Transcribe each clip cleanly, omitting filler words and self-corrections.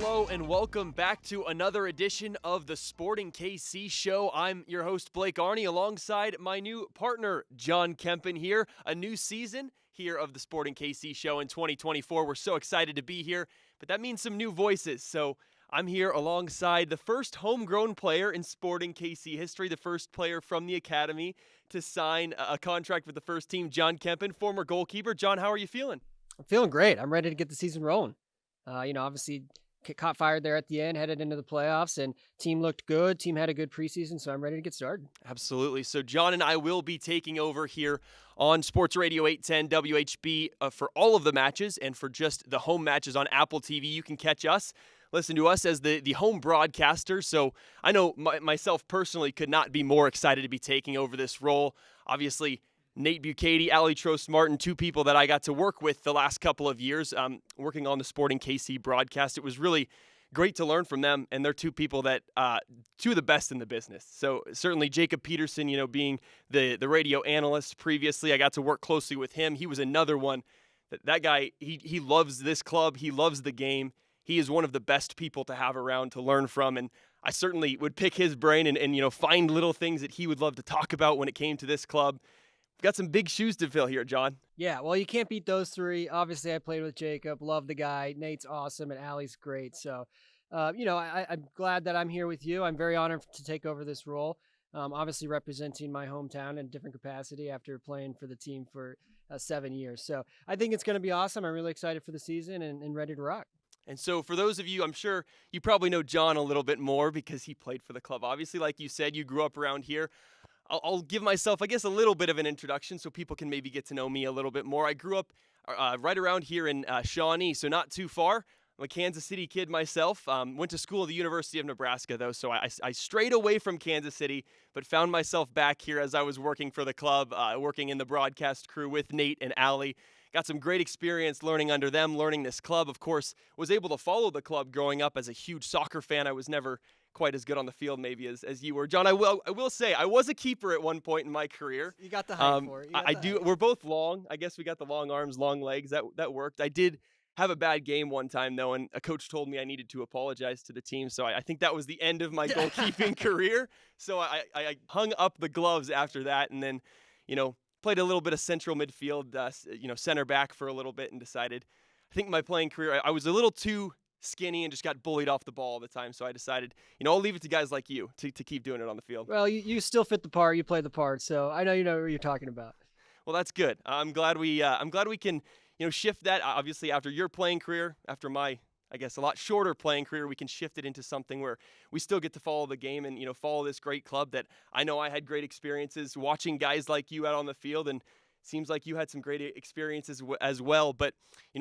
Hello and welcome back to another edition of the Sporting KC Show. I'm your host, Blake Aerni, alongside my new partner, John Kempin here. A new season here of the Sporting KC Show in 2024. We're so excited to be here, but that means some new voices. So I'm here alongside the first homegrown player in Sporting KC history, the first player from the academy to sign a contract with the first team, John Kempin, former goalkeeper. John, how are you feeling? I'm feeling great. I'm ready to get the season rolling. Obviously caught fired there at the end, headed into the playoffs, and team looked good. Team had a good preseason, so I'm ready to get started. Absolutely. So John and I will be taking over here on Sports Radio 810 WHB for all of the matches, and for just the home matches on Apple TV, you can catch us. Listen to us as the home broadcaster. So I know myself personally could not be more excited to be taking over this role. Obviously, Nate Bucati, Ali Trost-Martin, two people that I got to work with the last couple of years working on the Sporting KC broadcast. It was really great to learn from them, and they're two people that, two of the best in the business. So certainly Jacob Peterson, being the radio analyst previously, I got to work closely with him. He was another one. That guy, he loves this club. He loves the game. He is one of the best people to have around to learn from, and I certainly would pick his brain and find little things that he would love to talk about when it came to this club. Got some big shoes to fill here, John. Yeah, well, you can't beat those three. Obviously, I played with Jacob. Love the guy. Nate's awesome, and Allie's great. So, I'm glad that I'm here with you. I'm very honored to take over this role. Obviously, representing my hometown in a different capacity after playing for the team for 7 years. So, I think it's going to be awesome. I'm really excited for the season and ready to rock. And so for those of you, I'm sure you probably know John a little bit more because he played for the club. Obviously, like you said, you grew up around here. I'll give myself, I guess, a little bit of an introduction so people can maybe get to know me a little bit more. I grew up right around here in Shawnee, so not too far. I'm a Kansas City kid myself. Went to school at the University of Nebraska, though, so I strayed away from Kansas City, but found myself back here as I was working for the club, working in the broadcast crew with Nate and Allie. Got some great experience learning under them, learning this club. Of course, was able to follow the club growing up as a huge soccer fan. I was never quite as good on the field maybe as you were. John, I will say I was a keeper at one point in my career. You got the height for it. I do. We're both long. I guess we got the long arms, long legs. That worked. I did have a bad game one time, though, and a coach told me I needed to apologize to the team. So I think that was the end of my goalkeeping career. So I hung up the gloves after that, and then, played a little bit of central midfield, center back for a little bit, and decided, I think my playing career, I was a little too skinny and just got bullied off the ball all the time. So I decided, I'll leave it to guys like you to keep doing it on the field. Well, you still fit the part. You play the part. So I know you know what you're talking about. Well, that's good. I'm glad we can, shift that. Obviously, after your playing career, after my, I guess, a lot shorter playing career, we can shift it into something where we still get to follow the game and, follow this great club that I know I had great experiences watching guys like you out on the field, and seems like you had some great experiences as well. But,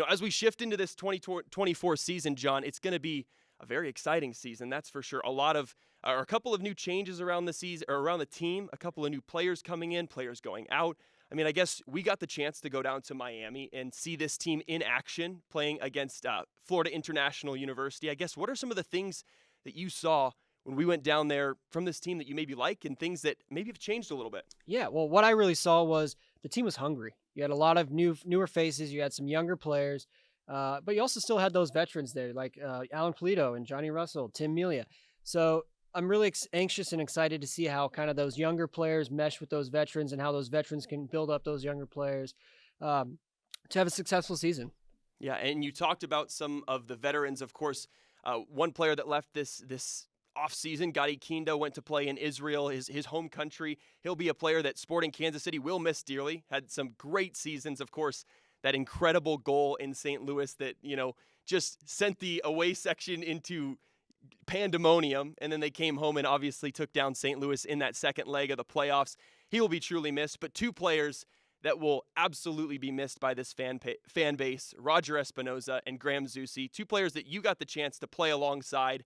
as we shift into this 2024 season, John, it's going to be a very exciting season. That's for sure. A couple of new changes around the season or around the team, a couple of new players coming in, players going out. I mean, I guess we got the chance to go down to Miami and see this team in action playing against Florida International University. I guess, what are some of the things that you saw when we went down there from this team that you maybe like, and things that maybe have changed a little bit? Yeah, well, what I really saw was the team was hungry. You had a lot of newer faces. You had some younger players, but you also still had those veterans there, like Alan Polito and Johnny Russell, Tim Melia. So I'm really anxious and excited to see how kind of those younger players mesh with those veterans and how those veterans can build up those younger players to have a successful season. Yeah, and you talked about some of the veterans. Of course, one player that left this offseason, Gadi Kinda, went to play in Israel, his home country. He'll be a player that Sporting Kansas City will miss dearly. Had some great seasons, of course. That incredible goal in St. Louis that, just sent the away section into pandemonium, and then they came home and obviously took down St. Louis in that second leg of the playoffs. He will be truly missed, but two players that will absolutely be missed by this fan base, Roger Espinoza and Graham Zusi, two players that you got the chance to play alongside.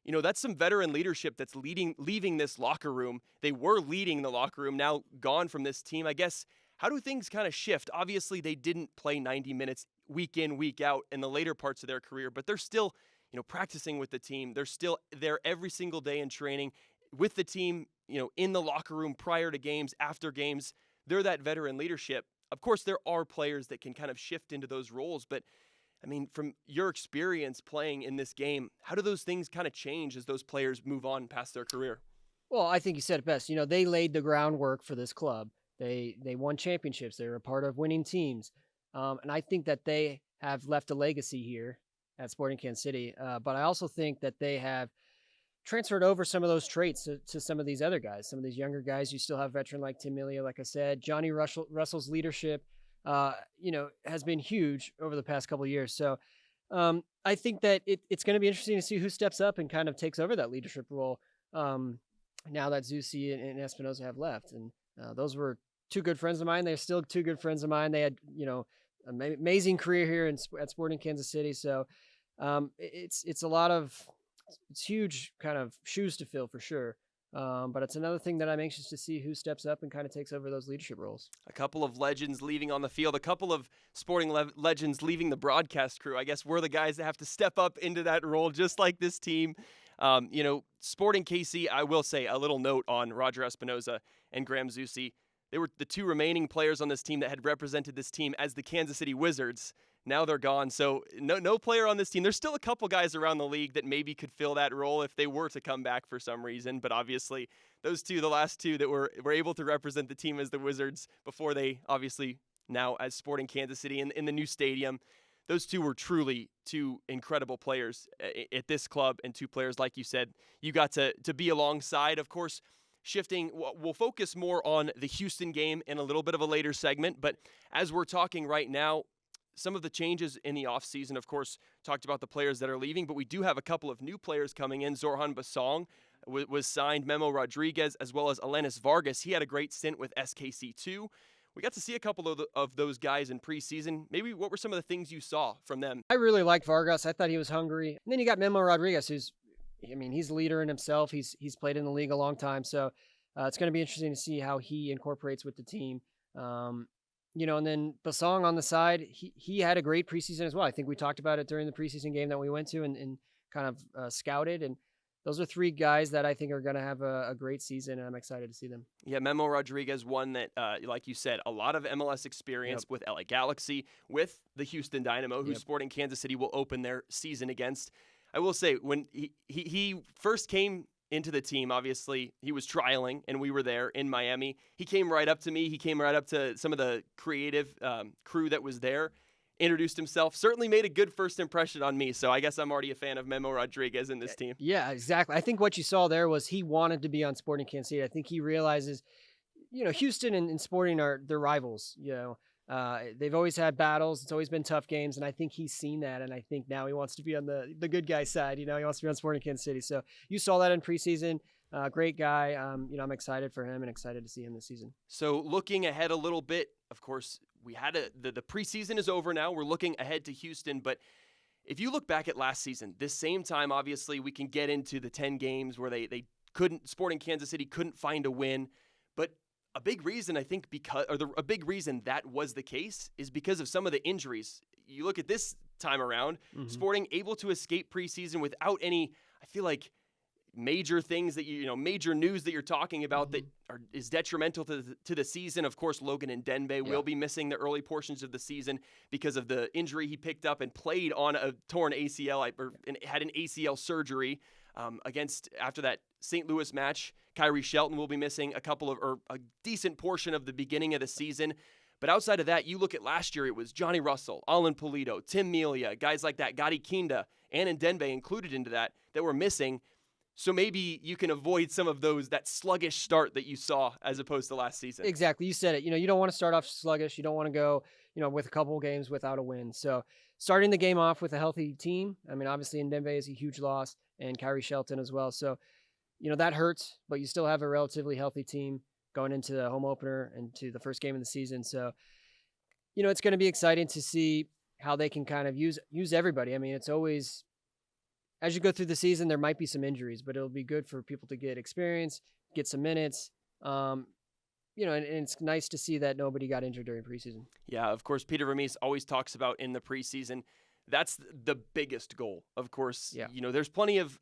That's some veteran leadership that's leaving this locker room. They were leading the locker room, now gone from this team. I guess, how do things kind of shift? Obviously, they didn't play 90 minutes week in, week out in the later parts of their career, but they're still practicing with the team. They're still there every single day in training with the team, in the locker room prior to games, after games. They're that veteran leadership. Of course, there are players that can kind of shift into those roles, but I mean, from your experience playing in this game, how do those things kind of change as those players move on past their career? Well, I think you said it best. They laid the groundwork for this club. They won championships. They were a part of winning teams, and I think that they have left a legacy here at Sporting Kansas City. But I also think that they have transferred over some of those traits to some of these other guys, some of these younger guys. You still have veteran like Tim Melia, like I said. Johnny Russell's leadership, has been huge over the past couple of years. So I think that it's going to be interesting to see who steps up and kind of takes over that leadership role. Now that Zusi and Espinoza have left, and those were two good friends of mine. They're still two good friends of mine. They had, amazing career here at Sporting Kansas City. So it's a lot of, it's huge kind of shoes to fill for sure. But it's another thing that I'm anxious to see who steps up and kind of takes over those leadership roles. A couple of legends leaving on the field, a couple of sporting legends leaving the broadcast crew. I guess we're the guys that have to step up into that role, just like this team. Sporting KC, I will say a little note on Roger Espinoza and Graham Zusi. They were the two remaining players on this team that had represented this team as the Kansas City Wizards. Now they're gone, so no player on this team. There's still a couple guys around the league that maybe could fill that role if they were to come back for some reason, but obviously those two, the last two that were able to represent the team as the Wizards before they obviously now as Sporting Kansas City in the new stadium, those two were truly two incredible players at this club, and two players, like you said, you got to be alongside. Of course, shifting, we'll focus more on the Houston game in a little bit of a later segment, but as we're talking right now, some of the changes in the offseason, of course, talked about the players that are leaving, but we do have a couple of new players coming in. Zorhan Basong was signed, Memo Rodriguez, as well as Alanis Vargas. He had a great stint with SKC2. We got to see a couple of those guys in preseason. Maybe what were some of the things you saw from them? I really liked Vargas. I thought he was hungry. And then you got Memo Rodriguez, he's a leader in himself. He's played in the league a long time. So it's going to be interesting to see how he incorporates with the team. And then Basong on the side, he had a great preseason as well. I think we talked about it during the preseason game that we went to and kind of scouted. And those are three guys that I think are going to have a great season, and I'm excited to see them. Yeah, Memo Rodriguez, one that, like you said, a lot of MLS experience with LA Galaxy, with the Houston Dynamo, who Sporting Kansas City will open their season against. I will say, when he first came into the team, obviously, he was trialing, and we were there in Miami. He came right up to me. He came right up to some of the creative crew that was there, introduced himself, certainly made a good first impression on me. So I guess I'm already a fan of Memo Rodriguez in this team. Yeah, exactly. I think what you saw there was he wanted to be on Sporting Kansas City. I think he realizes, Houston and Sporting are their rivals. They've always had battles. It's always been tough games. And I think he's seen that. And I think now he wants to be on the good guy side. He wants to be on Sporting Kansas City. So you saw that in preseason. Great guy. I'm excited for him and excited to see him this season. So looking ahead a little bit, of course, we had the preseason is over now. We're looking ahead to Houston. But if you look back at last season, this same time, obviously, we can get into the 10 games where they couldn't, Sporting Kansas City couldn't find a win. But a big reason, I think, a big reason that was the case is because of some of the injuries. You look at this time around, Sporting able to escape preseason without any, I feel like, major things that major news that you're talking about that is detrimental to the season. Of course, Logan and Denbe will be missing the early portions of the season because of the injury he picked up and played on a torn ACL, and had an ACL surgery after that St. Louis match. Kyrie Shelton will be missing a decent portion of the beginning of the season. But outside of that, you look at last year, it was Johnny Russell, Alan Pulido, Tim Melia, guys like that, Gadi Kinda, and Denbe included into that were missing. So maybe you can avoid some of that sluggish start that you saw as opposed to last season. Exactly. You said it. You don't want to start off sluggish. You don't want to go, with a couple games without a win. So starting the game off with a healthy team. I mean, obviously Ndembe is a huge loss, and Kyrie Shelton as well. So, that hurts, but you still have a relatively healthy team going into the home opener and to the first game of the season. So, it's going to be exciting to see how they can kind of use everybody. I mean, it's always, as you go through the season, there might be some injuries, but it'll be good for people to get experience, get some minutes. And it's nice to see that nobody got injured during preseason. Yeah, of course, Peter Vermes always talks about in the preseason that's the biggest goal. Of course, Yeah. there's plenty of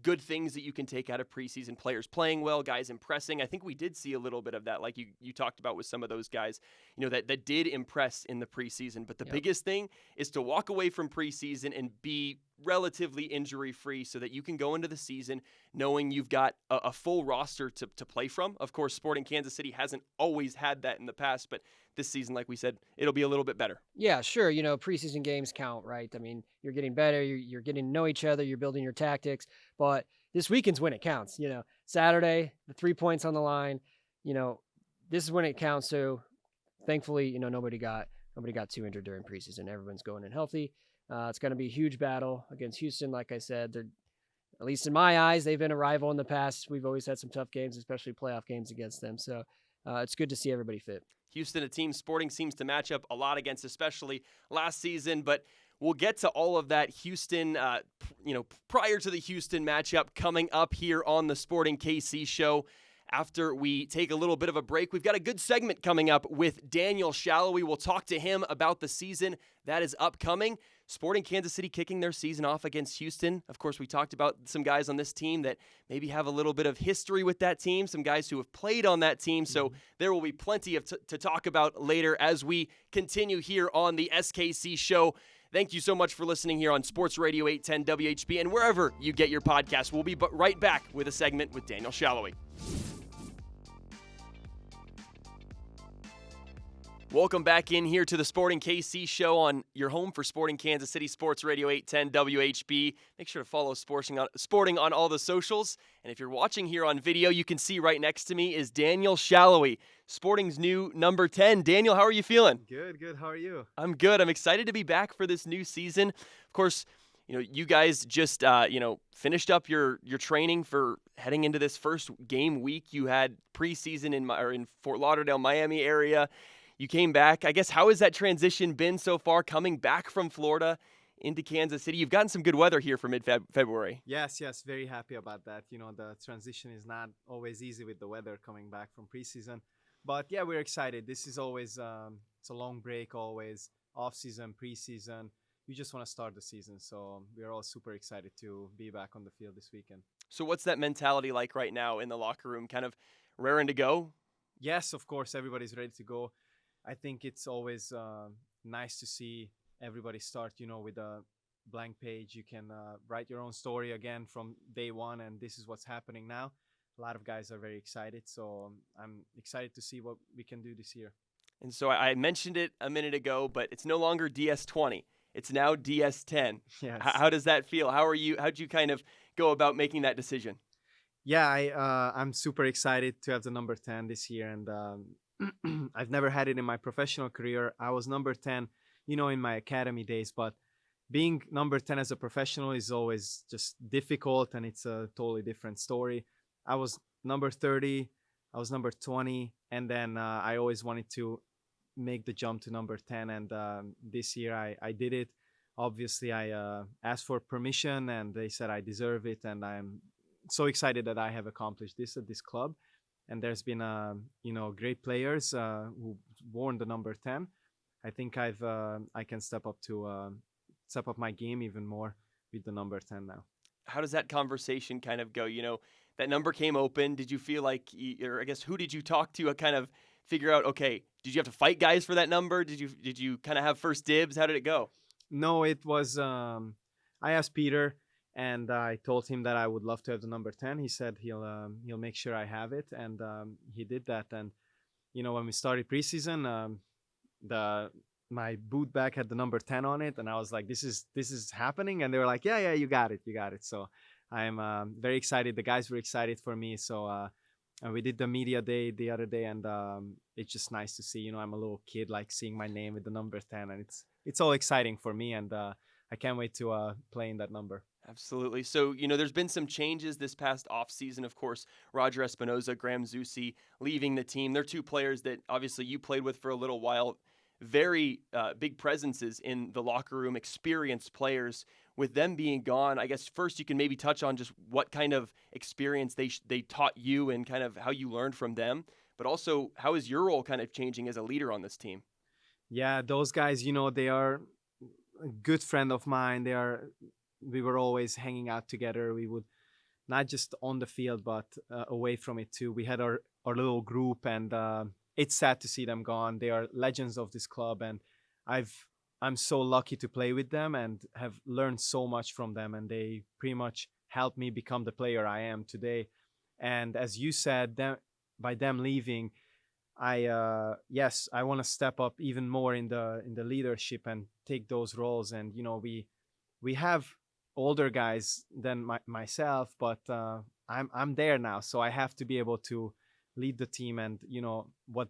good things that you can take out of preseason. Players playing well, guys impressing. I think we did see a little bit of that, like you talked about with some of those guys, that did impress in the preseason. But the biggest thing is to walk away from preseason and be relatively injury-free so that you can go into the season knowing you've got a full roster to play from. Of course, Sporting Kansas City hasn't always had that in the past, but this season, like we said, it'll be a little bit better. Yeah, sure. Preseason games count, right? I mean, you're getting better, you're getting to know each other, you're building your tactics, but this weekend's when it counts. Saturday, the 3 points on the line, this is when it counts. So thankfully, nobody got too injured during preseason. Everyone's going in healthy. It's going to be a huge battle against Houston. Like I said, they're, at least in my eyes, they've been a rival in the past. We've always had some tough games, especially playoff games against them. So it's good to see everybody fit. Houston, a team Sporting seems to match up a lot against, especially last season. But we'll get to all of that Houston, prior to the Houston matchup coming up here on the Sporting KC show. After we take a little bit of a break, we've got a good segment coming up with Daniel Salloi. We'll talk to him about the season that is upcoming. Sporting Kansas City kicking their season off against Houston. Of course, we talked about some guys on this team that maybe have a little bit of history with that team, some guys who have played on that team. So there will be plenty to talk about later as we continue here on the SKC show. Thank you so much for listening here on Sports Radio 810 WHB and wherever you get your podcasts. We'll be right back with a segment with Daniel Salloi. Welcome back in here to the Sporting KC show on your home for Sporting Kansas City, Sports Radio 810 WHB. Make sure to follow Sporting on all the socials. And if you're watching here on video, you can see right next to me is Daniel Salloi, Sporting's new number 10. Daniel, how are you feeling? Good. How are you? I'm good. I'm excited to be back for this new season. Of course, you guys just, finished up your training for heading into this first game week. You had preseason in Fort Lauderdale, Miami area. You came back. I guess, how has that transition been so far, coming back from Florida into Kansas City? You've gotten some good weather here for mid-February. Yes, very happy about that. The transition is not always easy with the weather coming back from preseason. But yeah, we're excited. This is always, it's a long break, always off-season, preseason. You just want to start the season. So we're all super excited to be back on the field this weekend. So what's that mentality like right now in the locker room? Kind of raring to go? Yes, of course, everybody's ready to go. I think it's always nice to see everybody start, with a blank page. You can write your own story again from day one, and this is what's happening now. A lot of guys are very excited, so I'm excited to see what we can do this year. And so I mentioned it a minute ago, but it's no longer DS20. It's now DS10. Yes. How does that feel? How'd you kind of go about making that decision? Yeah, I'm super excited to have the number 10 this year, and I've never had it in my professional career. I was number 10, in my academy days, but being number 10 as a professional is always just difficult, and it's a totally different story. I was number 30, I was number 20, and then I always wanted to make the jump to number 10, and this year I did it. Obviously, I asked for permission, and they said I deserve it, and I'm so excited that I have accomplished this at this club. And there's been, great players who worn the number 10. I think I can step up my game even more with the number 10 now. How does that conversation kind of go? That number came open. Did you feel like, or I guess, who did you talk to kind of figure out, okay, did you have to fight guys for that number? Did you kind of have first dibs? How did it go? No, it was, I asked Peter, and I told him that I would love to have the number 10. He said he'll make sure I have it, and he did that. And when we started preseason, my boot bag had the number 10 on it, and I was like, "This is happening." And they were like, "Yeah, you got it." So I'm very excited. The guys were excited for me. So we did the media day the other day, and it's just nice to see. I'm a little kid, like seeing my name with the number 10, and it's all exciting for me, and I can't wait to play in that number. Absolutely. So, there's been some changes this past offseason. Of course, Roger Espinoza, Graham Zusi leaving the team. They're two players that obviously you played with for a little while. Very big presences in the locker room, experienced players. With them being gone, I guess first you can maybe touch on just what kind of experience they taught you and kind of how you learned from them. But also, how is your role kind of changing as a leader on this team? Yeah, those guys, they are a good friend of mine. We were always hanging out together. We would not just on the field, but away from it too. We had our little group, and it's sad to see them gone. They are legends of this club, and I'm so lucky to play with them and have learned so much from them. And they pretty much helped me become the player I am today. And as you said, by them leaving, I want to step up even more in the leadership and take those roles. And we have older guys than myself, but I'm there now, so I have to be able to lead the team. And what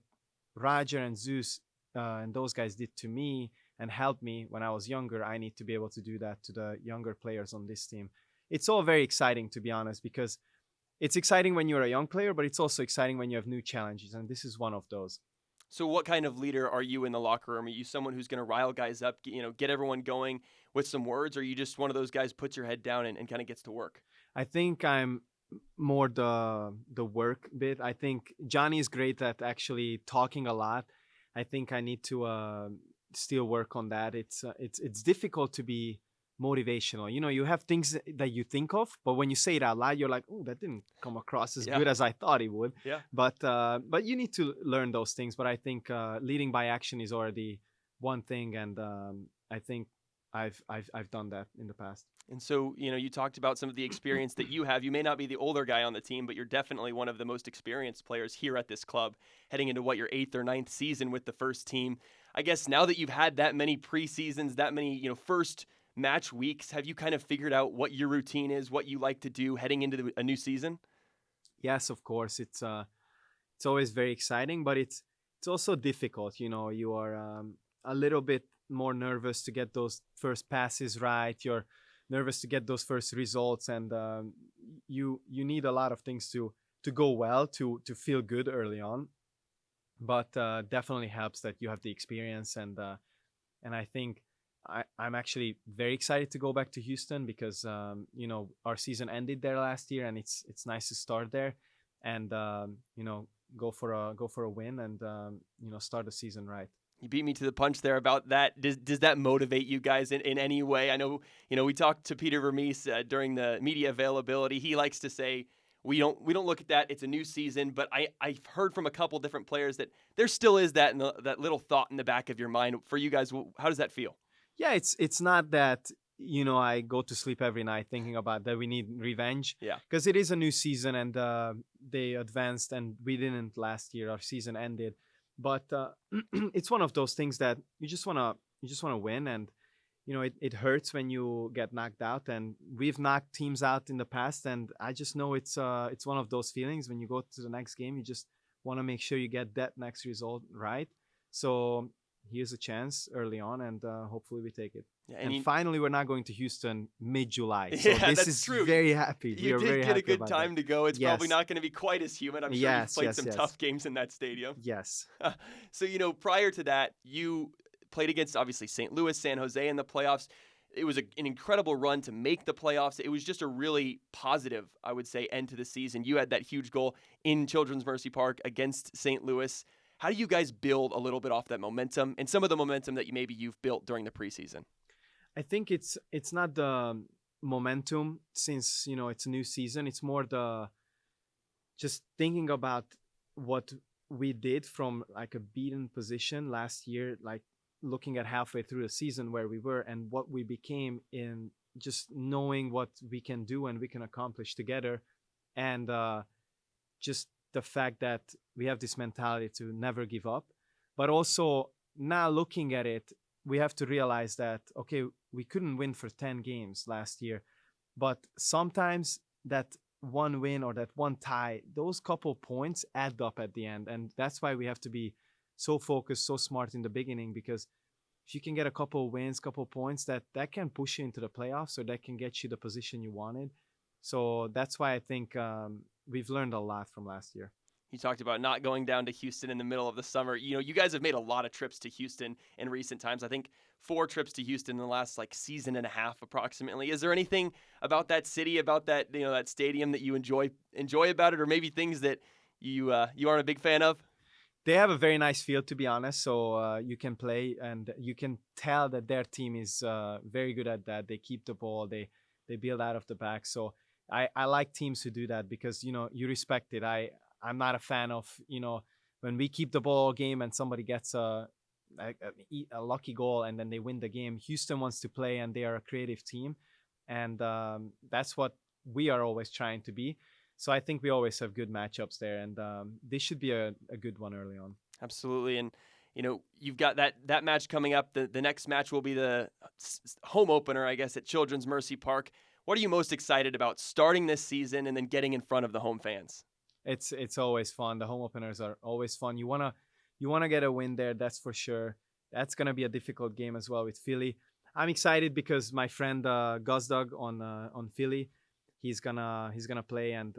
Roger and Zeus and those guys did to me and helped me when I was younger, I need to be able to do that to the younger players on this team. It's all very exciting, to be honest, because it's exciting when you're a young player, but it's also exciting when you have new challenges, and this is one of those. So what kind of leader are you in the locker room? Are you someone who's going to rile guys up, get everyone going with some words, or are you just one of those guys puts your head down and kind of gets to work? I think I'm more the work bit. I think Johnny is great at actually talking a lot. I think I need to still work on that. It's difficult to be motivational. You have things that you think of, but when you say it out loud, you're like, oh, that didn't come across as good as I thought it would. Yeah. But you need to learn those things. But I think leading by action is already one thing, and I think I've done that in the past. And so, you talked about some of the experience that you have. You may not be the older guy on the team, but you're definitely one of the most experienced players here at this club, heading into your 8th or 9th season with the first team. I guess now that you've had that many preseasons, that many, first match weeks, have you kind of figured out what your routine is, what you like to do heading into a new season? Yes, of course. It's always very exciting, but it's also difficult. You are a little bit more nervous to get those first passes right. You're nervous to get those first results, and you need a lot of things to go well, to feel good early on. But definitely helps that you have the experience, and I think I'm actually very excited to go back to Houston because our season ended there last year, and it's nice to start there, and go for a win, and start the season right. You beat me to the punch there about that. Does that motivate you guys in any way? I know, we talked to Peter Vermees during the media availability. He likes to say, we don't look at that. It's a new season, but I've heard from a couple different players that there still is that little thought in the back of your mind. For you guys, how does that feel? Yeah, it's not that I go to sleep every night thinking about that we need revenge. Yeah, because it is a new season, and they advanced, and we didn't last year. Our season ended. But it's one of those things that you just wanna win, and it hurts when you get knocked out, and we've knocked teams out in the past, and I just know it's one of those feelings. When you go to the next game, you just want to make sure you get that next result right. So here's a chance early on, and hopefully we take it. Yeah, and finally, we're not going to Houston mid-July. So this is true. Very happy. You did get a good time to go. It's probably not going to be quite as humid. I'm sure you've played some tough games in that stadium. Yes. So, prior to that, you played against, obviously, St. Louis, San Jose in the playoffs. It was an incredible run to make the playoffs. It was just a really positive, I would say, end to the season. You had that huge goal in Children's Mercy Park against St. Louis. How do you guys build a little bit off that momentum and some of the momentum that you've built during the preseason? I think it's not the momentum, since it's a new season. It's more the just thinking about what we did from like a beaten position last year, like looking at halfway through the season where we were and what we became, in just knowing what we can do and we can accomplish together, and just the fact that we have this mentality to never give up. But also now looking at it, we have to realize that, okay, we couldn't win for 10 games last year, but sometimes that one win or that one tie, those couple points add up at the end. And that's why we have to be so focused, so smart in the beginning, because if you can get a couple wins, couple points, that can push you into the playoffs, or that can get you the position you wanted. So that's why I think we've learned a lot from last year. You talked about not going down to Houston in the middle of the summer. You guys have made a lot of trips to Houston in recent times. I think 4 trips to Houston in the last season and a half approximately. Is there anything about that city, about that that stadium that you enjoy about it, or maybe things that you aren't a big fan of? they have a very nice field, to be honest. So you can play, and you can tell that their team is very good at that. They keep the ball. They build out of the back. So I like teams who do that, because you respect it. I'm not a fan of when we keep the ball all game and somebody gets a lucky goal and then they win the game. Houston wants to play, and they are a creative team, and that's what we are always trying to be. So I think we always have good matchups there, and this should be a good one early on. Absolutely. And, you've got that match coming up. The next match will be the home opener, I guess, at Children's Mercy Park. What are you most excited about starting this season and then getting in front of the home fans? It's always fun. The home openers are always fun. You wanna get a win there, that's for sure. That's gonna be a difficult game as well with Philly. I'm excited because my friend Gosdog on Philly, he's gonna play, and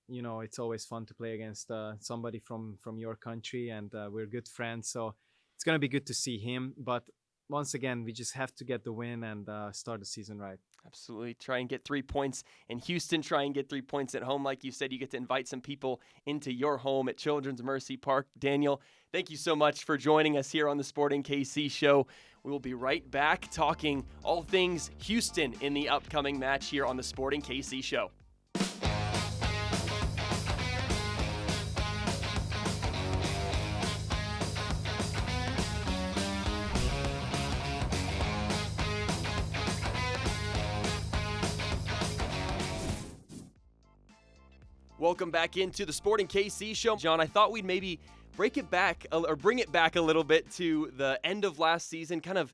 it's always fun to play against somebody from your country, and we're good friends, so it's gonna be good to see him. But once again, we just have to get the win and start the season right. Absolutely. Try and get 3 points in Houston. Try and get 3 points at home. Like you said, you get to invite some people into your home at Children's Mercy Park. Daniel, thank you so much for joining us here on the Sporting KC show. We will be right back talking all things Houston in the upcoming match here on the Sporting KC show. Welcome back into the Sporting KC show. John, I thought we'd maybe bring it back a little bit to the end of last season, kind of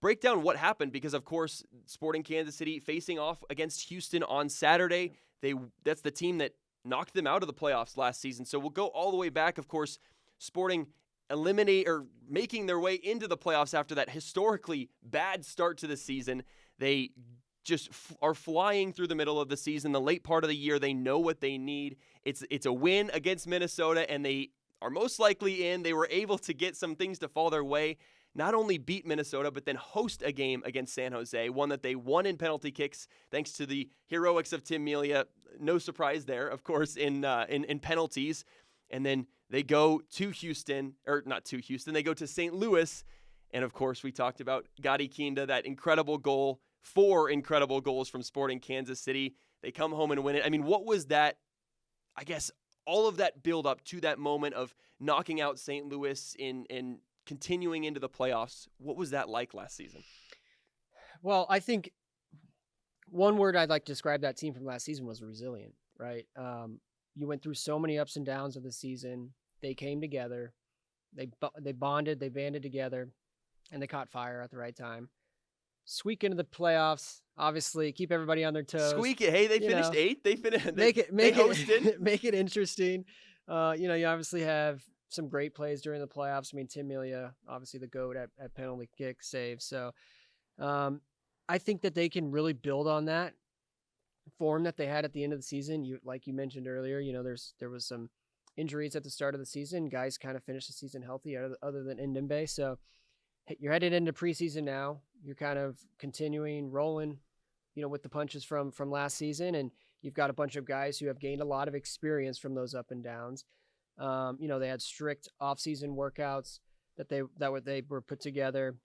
break down what happened, because, of course, Sporting Kansas City facing off against Houston on Saturday. That's the team that knocked them out of the playoffs last season. So we'll go all the way back. Of course, Sporting making their way into the playoffs after that historically bad start to the season. They just are flying through the middle of the season. The late part of the year, they know what they need. It's a win against Minnesota, and they are most likely in. They were able to get some things to fall their way. Not only beat Minnesota, but then host a game against San Jose, one that they won in penalty kicks thanks to the heroics of Tim Melia. No surprise there, of course, in penalties. And then they go to Houston, or not to Houston, they go to St. Louis. And, of course, we talked about Gadi Kinda, that incredible goal. 4 incredible goals from Sporting Kansas City. They come home and win it. I mean, what was that, I guess, all of that build up to that moment of knocking out St. Louis and continuing into the playoffs? What was that like last season? Well, I think one word I'd like to describe that team from last season was resilient, right? You went through so many ups and downs of the season. They came together. They bonded. They banded together, and they caught fire at the right time. Squeak into the playoffs, obviously, keep everybody on their toes. Squeak it. Hey, they finished 8th. They finished. Make it hosted. Make it interesting. You obviously have some great plays during the playoffs. I mean, Tim Melia, obviously the GOAT at penalty kick saves. So I think that they can really build on that form that they had at the end of the season. Like you mentioned earlier, there was some injuries at the start of the season. Guys kind of finished the season healthy other than Ndembe. So you're headed into preseason now. You're kind of continuing rolling, with the punches from last season, and you've got a bunch of guys who have gained a lot of experience from those up and downs. They had strict off-season workouts that they were put together,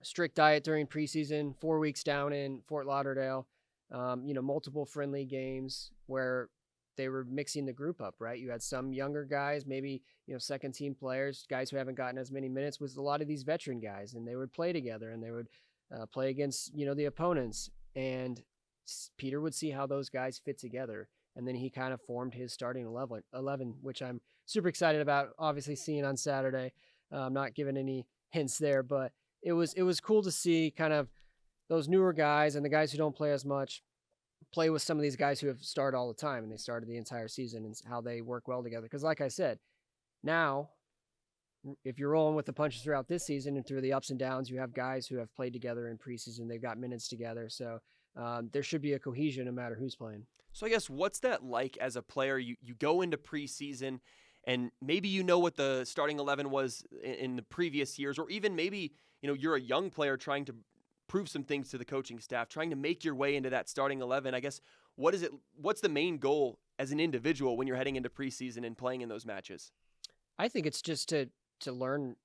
strict diet during preseason, 4 weeks down in Fort Lauderdale, multiple friendly games where they were mixing the group up, right? You had some younger guys, maybe, second team players, guys who haven't gotten as many minutes, with a lot of these veteran guys, and they would play together and they would play against, the opponents. And Peter would see how those guys fit together. And then he kind of formed his starting 11, which I'm super excited about, obviously seeing on Saturday. I'm not giving any hints there, but it was cool to see kind of those newer guys and the guys who don't play as much play with some of these guys who have started all the time, and they started the entire season, and how they work well together. Because like I said, now if you're rolling with the punches throughout this season and through the ups and downs, you have guys who have played together in preseason. They've got minutes together. So there should be a cohesion no matter who's playing. So I guess what's that like as a player? You go into preseason and maybe what the starting 11 was in the previous years, or even maybe, you're a young player trying to prove some things to the coaching staff, trying to make your way into that starting 11. I guess, what's the main goal as an individual when you're heading into preseason and playing in those matches? I think it's just to learn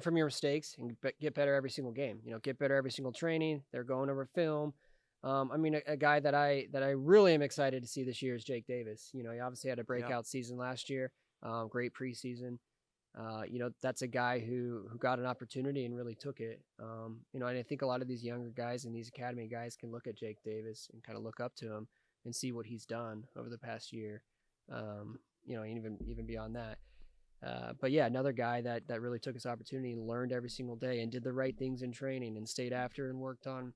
from your mistakes and get better every single game. Get better every single training. They're going over film. I mean, a guy that I really am excited to see this year is Jake Davis. He obviously had a breakout season last year. Great preseason. That's a guy who got an opportunity and really took it. And I think a lot of these younger guys and these academy guys can look at Jake Davis and kind of look up to him and see what he's done over the past year. And even beyond that. But yeah, another guy that really took his opportunity and learned every single day and did the right things in training and stayed after and worked on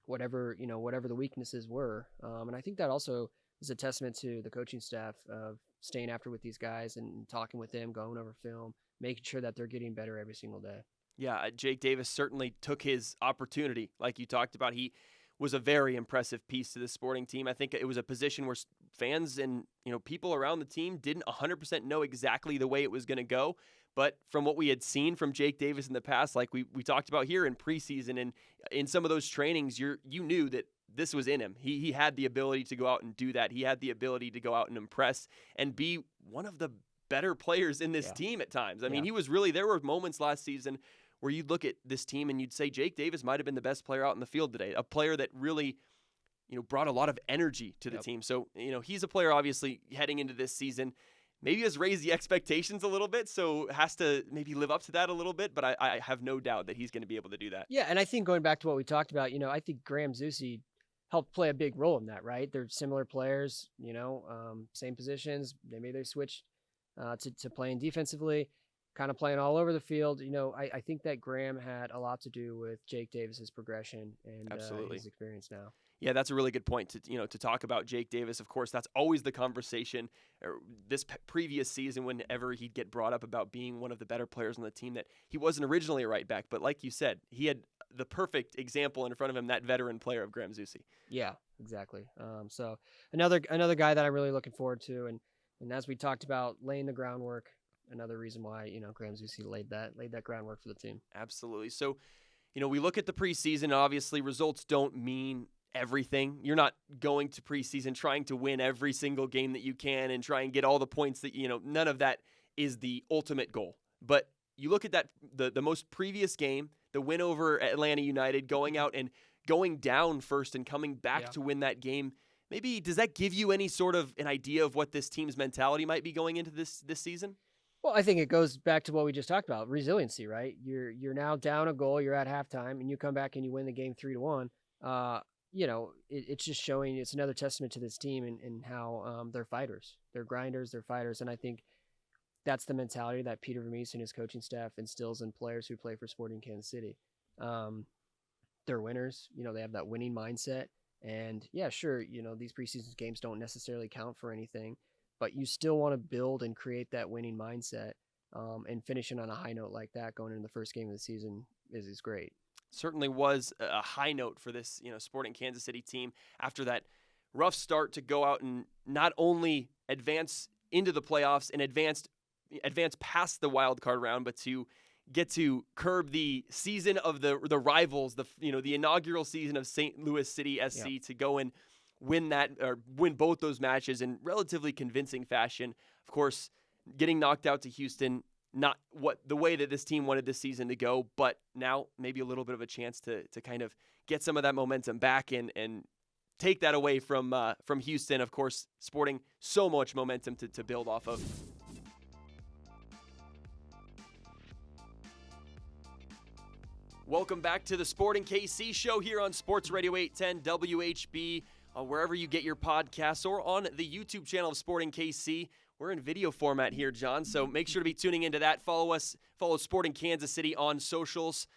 whatever the weaknesses were. And I think that also is a testament to the coaching staff of staying after with these guys and talking with them, going over film, making sure that they're getting better every single day. Yeah, Jake Davis certainly took his opportunity, like you talked about. He was a very impressive piece to the sporting team. I think it was a position where fans and people around the team didn't 100% know exactly the way it was going to go. But from what we had seen from Jake Davis in the past, like we talked about here in preseason and in some of those trainings, you knew that this was in him. He had the ability to go out and do that. He had the ability to go out and impress and be one of the better players in this team at times. I mean, he was really, there were moments last season where you'd look at this team and you'd say Jake Davis might have been the best player out in the field today, a player that really, brought a lot of energy to the team. So, he's a player obviously heading into this season, maybe has raised the expectations a little bit, so has to maybe live up to that a little bit, but I have no doubt that he's going to be able to do that. Yeah, and I think going back to what we talked about, I think Graham Zusi helped play a big role in that, right? They're similar players, same positions. Maybe they switched to playing defensively, kind of playing all over the field. I think that Graham had a lot to do with Jake Davis's progression and his experience now. Yeah, that's a really good point to talk about Jake Davis. Of course, that's always the conversation. This previous season, whenever he'd get brought up about being one of the better players on the team, that he wasn't originally a right back, but like you said, he had the perfect example in front of him, that veteran player of Graham Zusi. Yeah, exactly. So another guy that I'm really looking forward to, and as we talked about, laying the groundwork. Another reason why Graham Zusi laid that groundwork for the team. Absolutely. So, we look at the preseason. Obviously, results don't mean everything. You're not going to preseason trying to win every single game that you can and try and get all the points that none of that is the ultimate goal. But you look at that the most previous game, the win over Atlanta United, going out and going down first and coming back to win that game. Maybe does that give you any sort of an idea of what this team's mentality might be going into this season? Well, I think it goes back to what we just talked about, resiliency, right? You're now down a goal, you're at halftime, and you come back and you win the game 3-1. It's just showing, it's another testament to this team and how they're fighters. They're grinders, they're fighters, and I think that's the mentality that Peter Vermees and his coaching staff instills in players who play for Sporting Kansas City. They're winners. They have that winning mindset. And yeah, sure, these preseason games don't necessarily count for anything, but you still want to build and create that winning mindset, and finishing on a high note like that going into the first game of the season is great. Certainly was a high note for this, Sporting Kansas City team after that rough start to go out and not only advance into the playoffs and advance past the wild card round, but to get to curb the season of the rivals, the inaugural season of St. Louis City SC, to go and win both those matches in relatively convincing fashion. Of course, getting knocked out to Houston, not the way that this team wanted this season to go, but now maybe a little bit of a chance to kind of get some of that momentum back and take that away from Houston. Of course, Sporting so much momentum to build off of. Welcome back to the Sporting KC show here on Sports Radio 810 WHB, wherever you get your podcasts, or on the YouTube channel of Sporting KC. We're in video format here, John, so make sure to be tuning into that. Follow Sporting Kansas City on socials.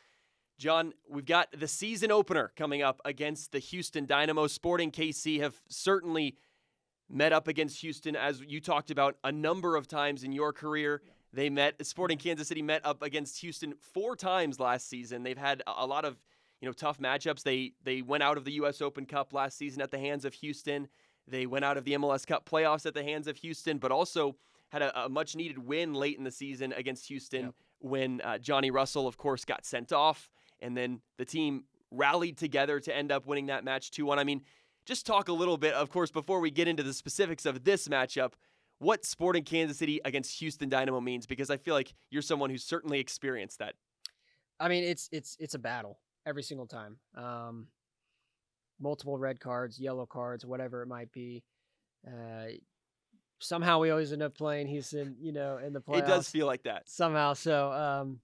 John, we've got the season opener coming up against the Houston Dynamo. Sporting KC have certainly met up against Houston, as you talked about, a number of times in your career. Sporting Kansas City met up against Houston 4 times last season. They've had a lot of tough matchups. They went out of the U.S. Open Cup last season at the hands of Houston. They went out of the MLS Cup playoffs at the hands of Houston, but also had a much-needed win late in the season against Houston when Johnny Russell, of course, got sent off, and then the team rallied together to end up winning that match 2-1. I mean, just talk a little bit, of course, before we get into the specifics of this matchup. what Sporting Kansas City against Houston Dynamo means, because I feel like you're someone who's certainly experienced that. I mean, it's a battle every single time. Multiple red cards, yellow cards, whatever it might be. Somehow we always end up playing Houston, in the playoffs. It does feel like that somehow. So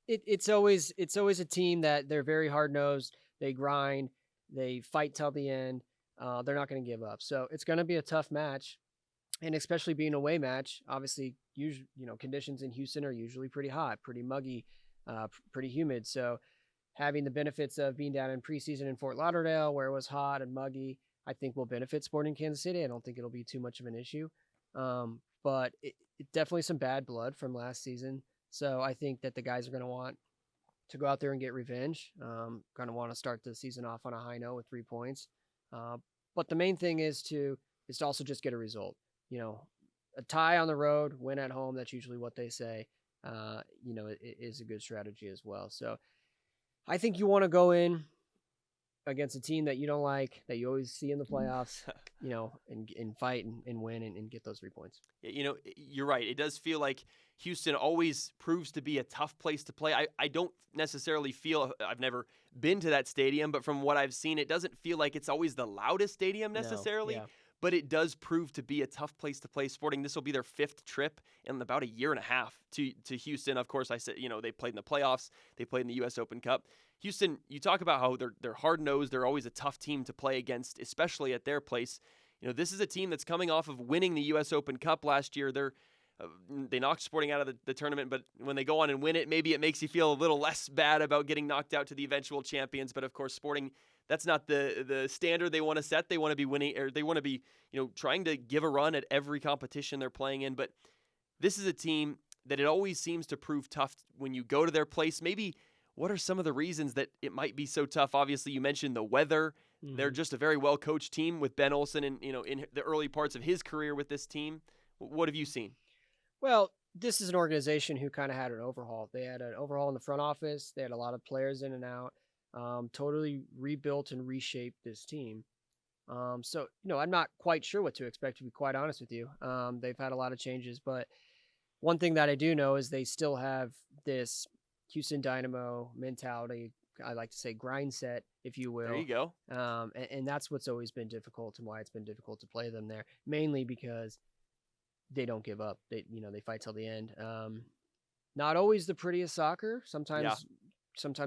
it's always a team that they're very hard nosed. They grind, they fight till the end. They're not going to give up. So it's going to be a tough match, and especially being an away match. Obviously, conditions in Houston are usually pretty hot, pretty muggy, pretty humid. So having the benefits of being down in preseason in Fort Lauderdale, where it was hot and muggy, I think will benefit Sporting Kansas City. I don't think it'll be too much of an issue. But it definitely some bad blood from last season. So I think that the guys are going to want to go out there and get revenge. Going to want to start the season off on a high note with 3 points. But the main thing is to also just get a result. A tie on the road, win at home. That's usually what they say. It is a good strategy as well. So I think you want to go in against a team that you don't like, that you always see in the playoffs, and fight and win and get those 3 points. You're right. It does feel like Houston always proves to be a tough place to play. I don't necessarily feel, I've never been to that stadium, but from what I've seen, it doesn't feel like it's always the loudest stadium necessarily. No, yeah. But it does prove to be a tough place to play. Sporting, this will be their 5th trip in about a year and a half to Houston. Of course, I said, they played in the playoffs. They played in the U.S. Open Cup. Houston, you talk about how they're hard-nosed. They're always a tough team to play against, especially at their place. This is a team that's coming off of winning the U.S. Open Cup last year. They knocked Sporting out of the tournament, but when they go on and win it, maybe it makes you feel a little less bad about getting knocked out to the eventual champions. But of course, Sporting, that's not the standard they want to set. They want to be winning, or they want to be, trying to give a run at every competition they're playing in. But this is a team that it always seems to prove tough when you go to their place. Maybe what are some of the reasons that it might be so tough? Obviously, you mentioned the weather. Mm-hmm. They're just a very well-coached team with Ben Olsen and, in the early parts of his career with this team. What have you seen? Well, this is an organization who kind of had an overhaul. They had an overhaul in the front office. They had a lot of players in and out. Totally rebuilt and reshaped this team. So, I'm not quite sure what to expect, to be quite honest with you. They've had a lot of changes, but one thing that I do know is they still have this Houston Dynamo mentality. I like to say grind set, if you will. There you go. And that's what's always been difficult and why it's been difficult to play them there, mainly because they don't give up. They fight till the end. Not always the prettiest soccer. Sometimes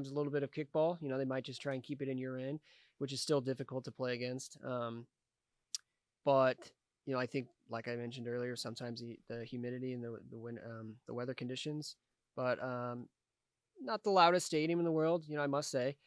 a little bit of kickball. They might just try and keep it in your end, which is still difficult to play against. But I think, like I mentioned earlier, sometimes the humidity and the weather conditions. But not the loudest stadium in the world, I must say.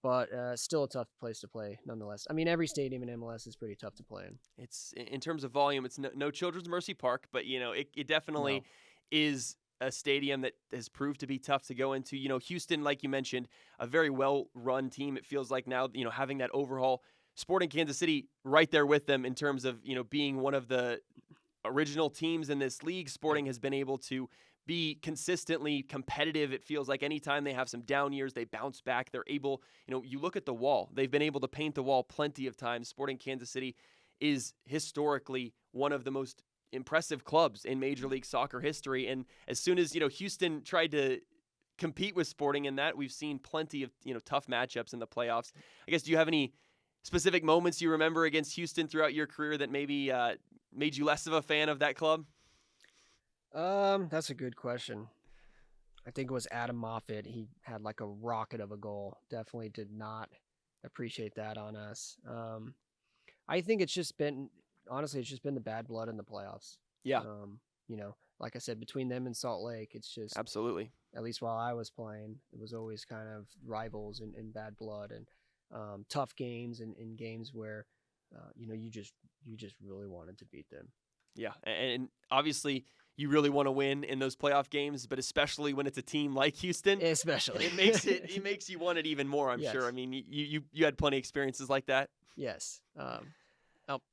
But still a tough place to play nonetheless. I mean, every stadium in MLS is pretty tough to play in. It's, in terms of volume, it's no Children's Mercy Park, but it definitely is a stadium that has proved to be tough to go into. Houston, like you mentioned, a very well-run team. It feels like now, having that overhaul. Sporting Kansas City right there with them in terms of, being one of the original teams in this league. Sporting has been able to be consistently competitive. It feels like anytime they have some down years, they bounce back. They're able, you look at the wall. They've been able to paint the wall plenty of times. Sporting Kansas City is historically one of the most impressive clubs in Major League Soccer history. And as soon as, Houston tried to compete with Sporting in that, we've seen plenty of, tough matchups in the playoffs. I guess, do you have any specific moments you remember against Houston throughout your career that maybe made you less of a fan of that club? That's a good question. I think it was Adam Moffat. He had like a rocket of a goal. Definitely did not appreciate that on us. I think it's just been the bad blood in the playoffs. Yeah. Like I said, between them and Salt Lake, it's just absolutely. At least while I was playing, it was always kind of rivals and bad blood and tough games and games where you just really wanted to beat them. Yeah, and obviously you really want to win in those playoff games, but especially when it's a team like Houston, especially it makes you want it even more. I'm sure. I mean, you had plenty of experiences like that. Yes.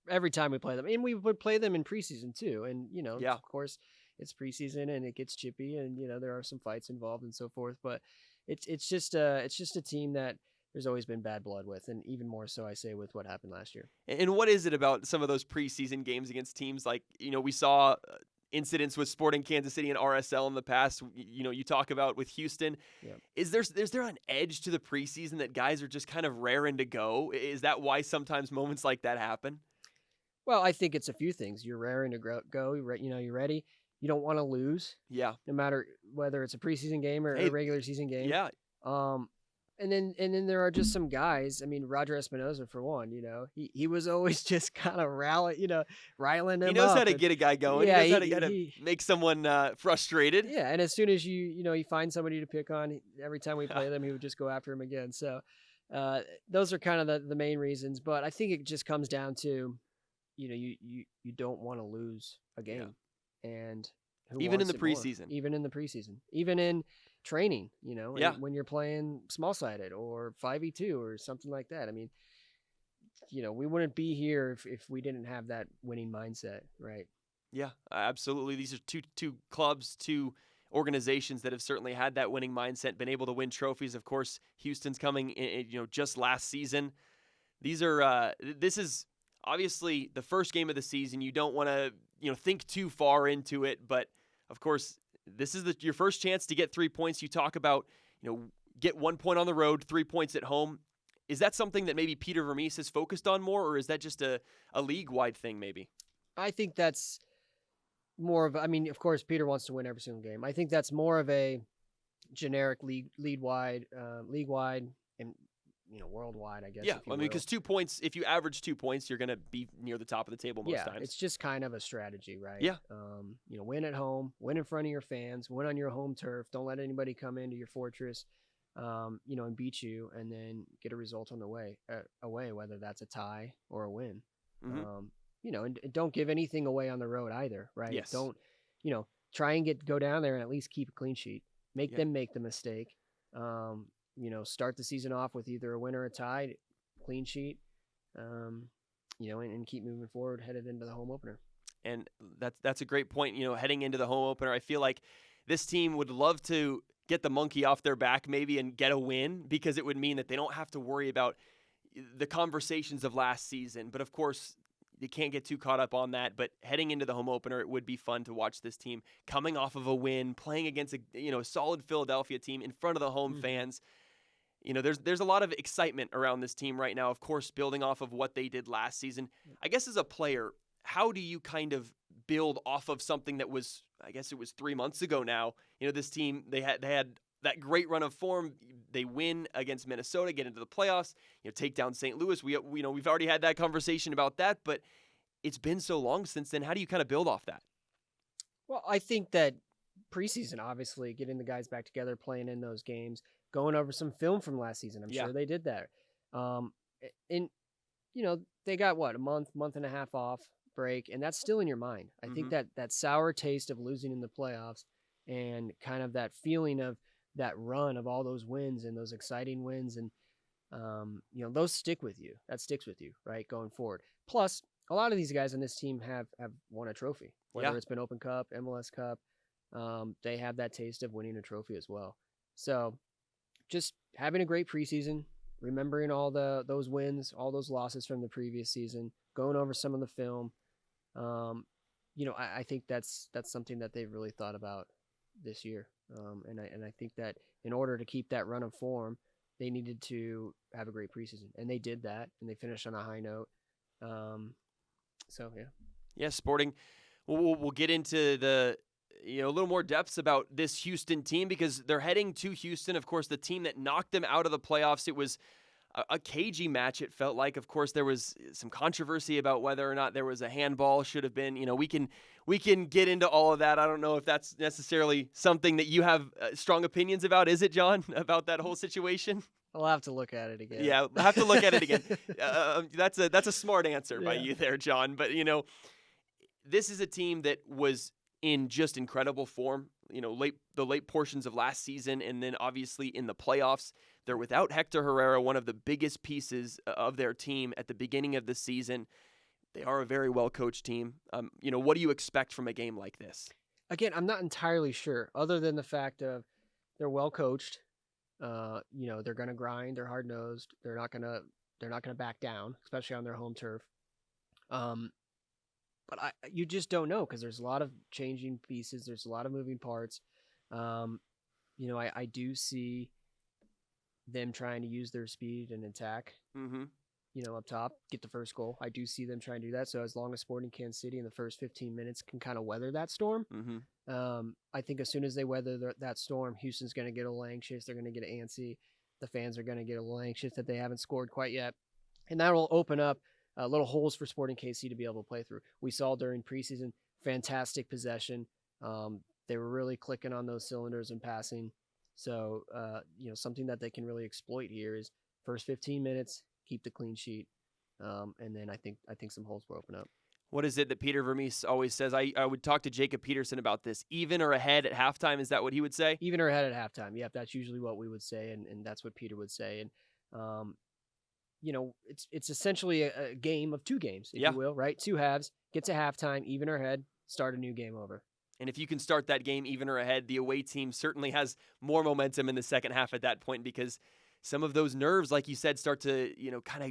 Every time we play them, and we would play them in preseason too, and of course it's preseason and it gets chippy, and there are some fights involved and so forth. But it's just a team that there's always been bad blood with, and even more so, I say, with what happened last year. And what is it about some of those preseason games against teams like, we saw incidents with Sporting Kansas City and RSL in the past, you talk about with Houston. Yep. Is there an edge to the preseason that guys are just kind of raring to go? Is that why sometimes moments like that happen? Well, I think it's a few things. You're raring to go. You're ready. You don't want to lose. Yeah. No matter whether it's a preseason game or Hey, a regular season game. Yeah. And then there are just some guys. I mean, Roger Espinoza, for one, he was always just kind of riling him up. He knows how to get a guy going. Yeah, he knows how to make someone frustrated. Yeah, and as soon as you find somebody to pick on, every time we play them, he would just go after him again. So those are kind of the main reasons. But I think it just comes down to, you don't want to lose a game, and even in the preseason, even in training, when you're playing small-sided or 5v2 or something like that. I mean, we wouldn't be here if we didn't have that winning mindset, right? Yeah, absolutely. These are two clubs, two organizations that have certainly had that winning mindset, been able to win trophies. Of course, Houston's coming in, just last season. This is obviously the first game of the season. You don't want to, think too far into it, but of course, this is your first chance to get 3 points. You talk about, get 1 point on the road, 3 points at home. Is that something that maybe Peter Vermes has focused on more, or is that just a league-wide thing maybe? I think that's more of, of course, Peter wants to win every single game. I think that's more of a generic league-wide, and worldwide, I guess. Yeah, because 2 points, if you average 2 points, you're going to be near the top of the table most times. It's just kind of a strategy, right? Yeah. Win at home, win in front of your fans, win on your home turf. Don't let anybody come into your fortress, and beat you, and then get a result on the way, away, whether that's a tie or a win. Mm-hmm. And don't give anything away on the road either, right? Yes. Don't, try and go down there and at least keep a clean sheet. Make them make the mistake. Start the season off with either a win or a tie, clean sheet, and keep moving forward, headed into the home opener. And that's a great point. Heading into the home opener, I feel like this team would love to get the monkey off their back maybe and get a win, because it would mean that they don't have to worry about the conversations of last season. But of course, you can't get too caught up on that. But heading into the home opener, it would be fun to watch this team coming off of a win, playing against a solid Philadelphia team in front of the home fans. There's a lot of excitement around this team right now, of course, building off of what they did last season. I guess as a player, how do you kind of build off of something that was, I guess it was 3 months ago now? This team, they had that great run of form. They win against Minnesota, get into the playoffs, take down St. Louis. We've already had that conversation about that, but it's been so long since then. How do you kind of build off that? Well, I think that preseason, obviously, getting the guys back together, playing in those games, going over some film from last season. I'm sure they did that. They got a month and a half off break, and that's still in your mind. I think that sour taste of losing in the playoffs and kind of that feeling of that run of all those wins and those exciting wins, and those stick with you. That sticks with you, right, going forward. Plus, a lot of these guys on this team have won a trophy, whether it's been Open Cup, MLS Cup. They have that taste of winning a trophy as well. So just having a great preseason, remembering all those wins, all those losses from the previous season, going over some of the film. I think that's something that they've really thought about this year. And I think that in order to keep that run of form, they needed to have a great preseason, and they did that, and they finished on a high note. Yeah, Sporting. We'll get into the a little more depths about this Houston team, because they're heading to Houston. Of course, the team that knocked them out of the playoffs. It was a cagey match, it felt like. Of course, there was some controversy about whether or not there was a handball. Should have been. We can get into all of that. I don't know if that's necessarily something that you have strong opinions about. Is it, John, about that whole situation? I'll have to look at it again. Yeah, I'll have to look at it again. That's a smart answer by you there, John. But this is a team that was in just incredible form, the late portions of last season, and then obviously in the playoffs. They're without Hector Herrera, one of the biggest pieces of their team at the beginning of the season. They are a very well-coached team. What do you expect from a game like this? Again, I'm not entirely sure, other than the fact of they're well-coached. They're going to grind. They're hard nosed. They're not going to back down, especially on their home turf. But you just don't know because there's a lot of changing pieces. There's a lot of moving parts. I do see them trying to use their speed and attack. Mm-hmm. Up top, get the first goal. I do see them trying to do that. So as long as Sporting Kansas City in the first 15 minutes can kind of weather that storm, I think as soon as they weather that storm, Houston's going to get a little anxious. They're going to get antsy. The fans are going to get a little anxious that they haven't scored quite yet. And that will open up little holes for Sporting KC to be able to play through. We saw during preseason, fantastic possession. They were really clicking on those cylinders and passing. So, something that they can really exploit here is first 15 minutes, keep the clean sheet. And then I think some holes will open up. What is it that Peter Vermees always says? I would talk to Jacob Peterson about this. Even or ahead at halftime, is that what he would say? Even or ahead at halftime. Yep, that's usually what we would say, and that's what Peter would say. And, it's essentially a game of two games, if you will, right? Two halves, get to halftime, even or ahead, start a new game over. And if you can start that game even or ahead, the away team certainly has more momentum in the second half at that point because some of those nerves, like you said, start to, kind of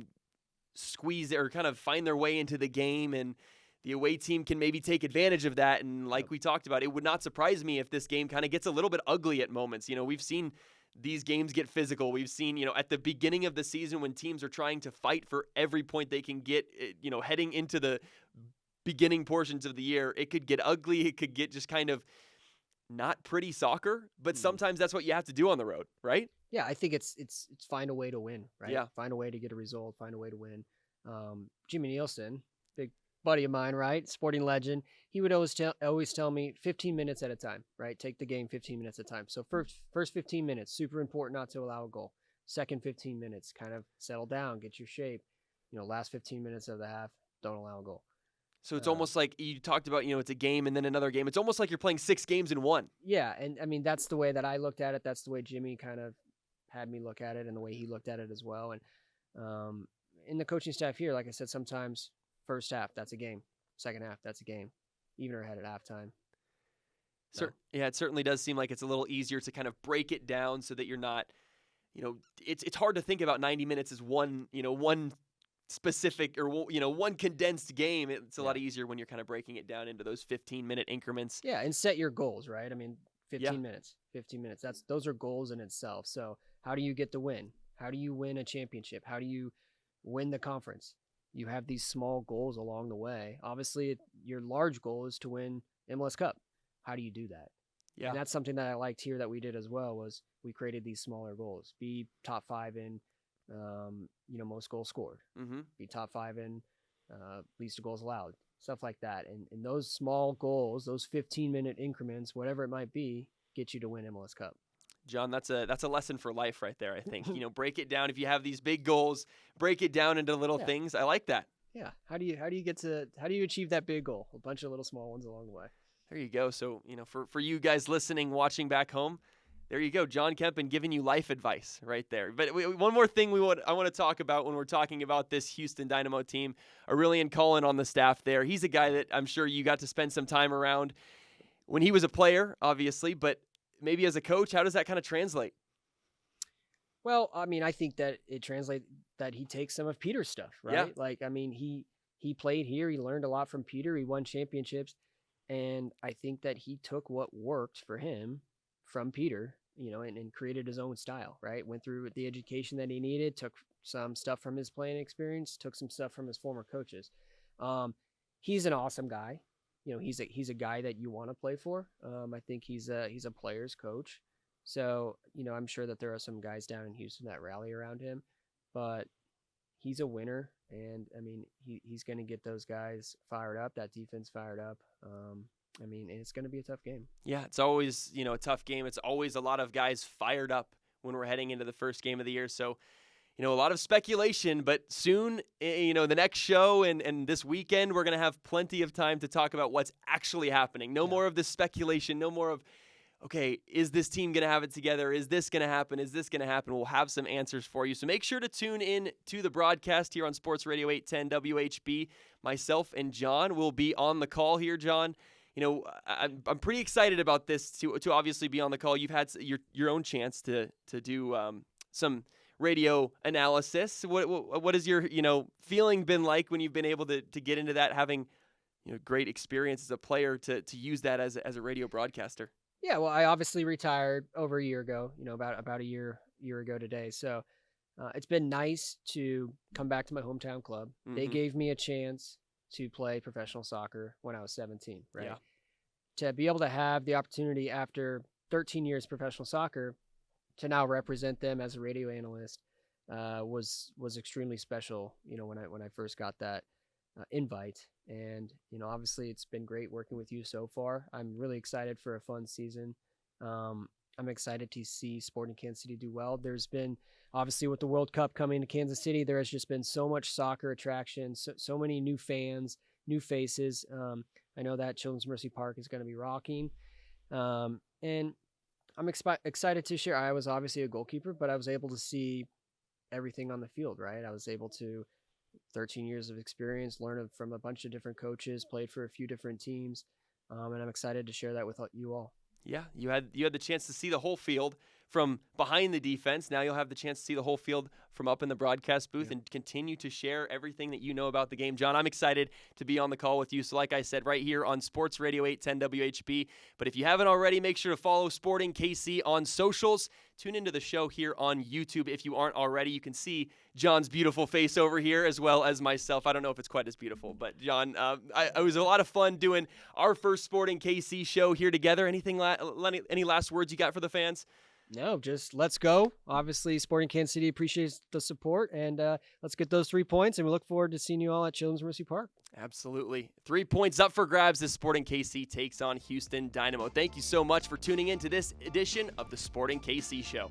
squeeze or kind of find their way into the game, and the away team can maybe take advantage of that. And like we talked about, it would not surprise me if this game kind of gets a little bit ugly at moments. We've seen these games get physical. We've seen, at the beginning of the season when teams are trying to fight for every point they can get, heading into the beginning portions of the year, it could get ugly. It could get just kind of not pretty soccer, but sometimes that's what you have to do on the road, right? Yeah, I think it's find a way to win, right? Yeah. Find a way to get a result, find a way to win. Jimmy Nielsen, big buddy of mine, right? Sporting legend. He would always tell me 15 minutes at a time, right? Take the game 15 minutes at a time. So first 15 minutes, super important not to allow a goal. Second 15 minutes, kind of settle down, get your shape. Last 15 minutes of the half, don't allow a goal. So it's almost like you talked about, it's a game and then another game. It's almost like you're playing 6 games in one. Yeah, and I mean, that's the way that I looked at it. That's the way Jimmy kind of had me look at it and the way he looked at it as well. And in the coaching staff here, like I said, sometimes first half, that's a game. Second half, that's a game. Even or ahead at halftime. Yeah, it certainly does seem like it's a little easier to kind of break it down so that you're not, it's hard to think about 90 minutes as one specific or one condensed game. It's a lot easier when you're kind of breaking it down into those 15-minute increments. Yeah, and set your goals, right? I mean, 15 minutes. Those are goals in itself. So how do you get the win? How do you win a championship? How do you win the conference? You have these small goals along the way. Obviously, your large goal is to win MLS Cup. How do you do that? Yeah, and that's something that I liked here that we did as well. Was we created these smaller goals. Be top 5 in most goals scored. Be top 5 in least goals allowed, stuff like that. And those small goals, those 15-minute increments, whatever it might be, get you to win MLS Cup. John, that's a lesson for life right there, I think. Break it down. If you have these big goals, break it down into little things. I like that. Yeah. How do you achieve that big goal? A bunch of little small ones along the way. There you go. So, for you guys listening, watching back home, there you go. John Kempin giving you life advice right there. But one more thing I want to talk about when we're talking about this Houston Dynamo team, Aurelian Cullen on the staff there. He's a guy that I'm sure you got to spend some time around when he was a player, obviously, but maybe as a coach, how does that kind of translate? Well, I mean, I think that it translates that he takes some of Peter's stuff, right? Yeah. Like, I mean, he played here. He learned a lot from Peter. He won championships. And I think that he took what worked for him from Peter, and created his own style, right? Went through the education that he needed, took some stuff from his playing experience, took some stuff from his former coaches. He's an awesome guy. He's a guy that you want to play for. I think he's a player's coach. So, I'm sure that there are some guys down in Houston that rally around him, but he's a winner. And I mean, he's going to get those guys fired up, that defense fired up. I mean, it's going to be a tough game. Yeah, it's always, a tough game. It's always a lot of guys fired up when we're heading into the first game of the year. So, a lot of speculation, but soon, the next show and this weekend, we're going to have plenty of time to talk about what's actually happening. No more of this speculation, no more of, okay, is this team going to have it together? Is this going to happen? Is this going to happen? We'll have some answers for you. So make sure to tune in to the broadcast here on Sports Radio 810 WHB. Myself and John will be on the call here, John. I'm pretty excited about this to obviously be on the call. You've had your own chance to do some radio analysis. What has your feeling been like when you've been able to get into that, having great experience as a player to use that as a radio broadcaster? Yeah, well, I obviously retired over a year ago. About a year ago today. So it's been nice to come back to my hometown club. Mm-hmm. They gave me a chance to play professional soccer when I was 17. Right. Yeah. To be able to have the opportunity after 13 years professional soccer to now represent them as a radio analyst was extremely special. When I first got that invite, and obviously it's been great working with you so far. I'm really excited for a fun season. I'm excited to see Sporting Kansas City do well. There's been, obviously, with the World Cup coming to Kansas City, there has just been so much soccer attraction, so many new fans, new faces. I know that Children's Mercy Park is going to be rocking. And I'm excited to share. I was obviously a goalkeeper, but I was able to see everything on the field, right? I was able to, 13 years of experience, learn from a bunch of different coaches, played for a few different teams, and I'm excited to share that with you all. Yeah, you had the chance to see the whole field from behind the defense. Now you'll have the chance to see the whole field from up in the broadcast booth and continue to share everything that you know about the game. John, I'm excited to be on the call with you. So like I said, right here on Sports Radio 810 WHB. But if you haven't already, make sure to follow Sporting KC on socials. Tune into the show here on YouTube if you aren't already. You can see John's beautiful face over here as well as myself. I don't know if it's quite as beautiful, but John, it was a lot of fun doing our first Sporting KC show here together. Any last words you got for the fans? No, just let's go. Obviously, Sporting Kansas City appreciates the support, and let's get those 3 points, and we look forward to seeing you all at Children's Mercy Park. Absolutely. 3 points up for grabs as Sporting KC takes on Houston Dynamo. Thank you so much for tuning in to this edition of the Sporting KC Show.